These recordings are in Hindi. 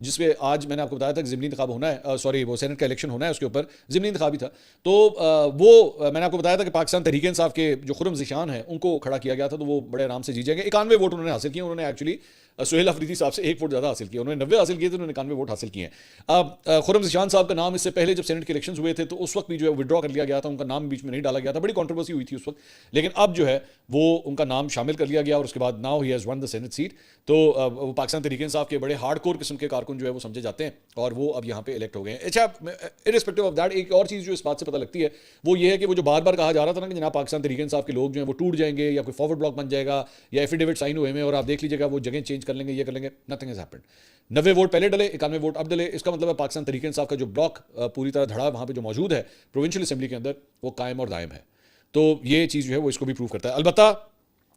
जिसपे आज मैंने आपको बताया था कि ज़िमनी इंतखाब होना है, सॉरी वो सेनेट का इलेक्शन होना है, उसके ऊपर ज़िमनी इंतखाब भी था। तो मैंने आपको बताया था कि पाकिस्तान तहरीक इंसाफ के जो खुर्रम ज़िशान हैं उनको खड़ा किया गया था, तो वो बड़े आराम से जीत जाएंगे। 91 वोट उन्होंने हासिल किए। उन्होंने एक्चुअली सुहेल अफरीदी साहब से 1 वोट ज़्यादा हासिल किया। उन्होंने 90 हासिल किए थे, उन्होंने 91 वोट हासिल किए हैं। अब खुर्रम ज़िशान साहब का नाम इससे पहले जब सेनेट के इलेक्शन हुए थे तो उस वक्त भी जो है विड्रॉ कर लिया गया था, उनका नाम बीच में नहीं डाला गया था, बड़ी कॉन्ट्रोवर्सी हुई थी उस वक्त। लेकिन अब जो है वो उनका नाम शामिल कर लिया गया और उसके बाद now he has one the senate seat. तो वो पाकिस्तान तहरीक इंसाफ के बड़े हार्ड कोर किस्म के कारकुन जो है वो समझे जाते हैं और वो अब यहाँ पे इलेक्ट हो गए हैं। अच्छा, इरिस्पेक्टिव ऑफ दैट एक और चीज़ जो इस बात से पता लगती है वो ये है कि वो जो बार बार कहा जा रहा था ना कि जनाब पाकिस्तान तहरीक इंसाफ के लोग जो हैं वो टूट जाएंगे या कोई फॉरवर्ड ब्लॉक बन जाएगा या एफिडेविट साइन हुए में और आप देख लीजिएगा वो जगह चेंज कर लेंगे, ये कर लेंगे, नथिंग हैज हैपेंड। 90 वोट पहले डले, 91 वोट अब डले। इसका मतलब है पाकिस्तान तहरीक इंसाफ का जो ब्लॉक पूरी तरह धड़ा वहाँ पे जो मौजूद है प्रोविंशियल असेंबली के अंदर, वो कायम और दायम है। तो ये चीज़ जो है वो इसको भी प्रूव करता है। अलबत्ता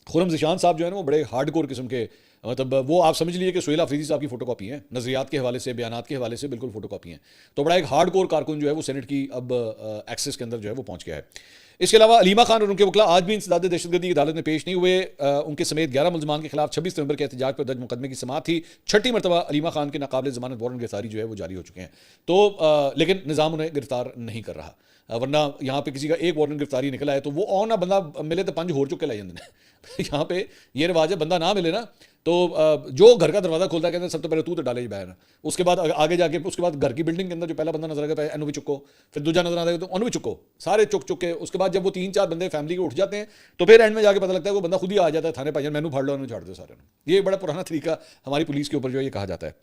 खुर्रम ज़िशान साहब जो है ना वो बड़े हार्ड कोर किस्म के, मतलब वो आप समझ लीजिए कि सुहेल अफरीदी साहब की फोटो कॉपी है, नजरियात के हवाले से, बयानात के हवाले से बिल्कुल फोटो कॉपी है। तो बड़ा एक हार्ड कोर कारकुन जो है वो सेनेट की अब एक्सेस के अंदर जो है वो पहुंच गया है। इसके अलावा अलीमा खान और उनके वकला आज भी इंसदाद दहशतगर्दी की अदालत में पेश नहीं हुए। उनके समेत 11 मुलजमान के खिलाफ 26 नवंबर के एहतजाज पर दर्ज मुकदमे की समाअत थी। छठी मरतबा अलीमा खान के नाकाबिल जमानत वारंट गिरफ्तारी जो है वो जारी हो चुके हैं। तो लेकिन निज़ाम उन्हें गिरफ्तार नहीं कर रहा, वरना यहाँ पे किसी का एक वारंट गिरफ्तारी निकला है तो वो और ना बंदा मिले तो 5 होर चुके लाई जाते यहाँ पे ये रिवाज है, बंदा ना मिले ना तो जो घर का दरवाजा खोलता है कहते हैं सबसे पहले तू तो डाले बैन, उसके बाद आगे जाके उसके बाद घर की बिल्डिंग के अंदर जो पहला बंदा नजर आएगा एनु भी चुको, फिर दूसरा नजर आएगा तो अनु भी चुको, सारे चुक चुके। उसके बाद जब वो 3-4 बंदे फैमिली के उठ जाते हैं तो फिर एंड में जाके पता लगता है वो बंदा खुद ही आ जाता है थाने पर, मैनू फाड़ लो, झाड़ दो सारे। ये बड़ा पुराना तरीका हमारी पुलिस के ऊपर जो है ये कहा जाता है।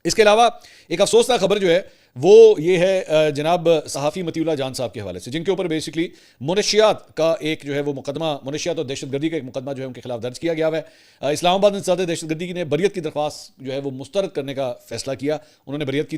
इसके अलावा एक अफसोसनाक खबर जो है वो ये है जनाब सहाफ़ी मतीउल्लाह जान साहब के हवाले से, जिनके ऊपर बेसिकली मुनशियात का एक जो है वो मुकदमा, मुनशियात और दहशतगर्दी का एक मुकदमा जो है उनके खिलाफ दर्ज किया गया है। इस्लामाबाद इंसदाद दहशतगर्दी ने बरियत की दरख्वास्त जो है वो मुस्तरद करने का फैसला किया। उन्होंने बरियत की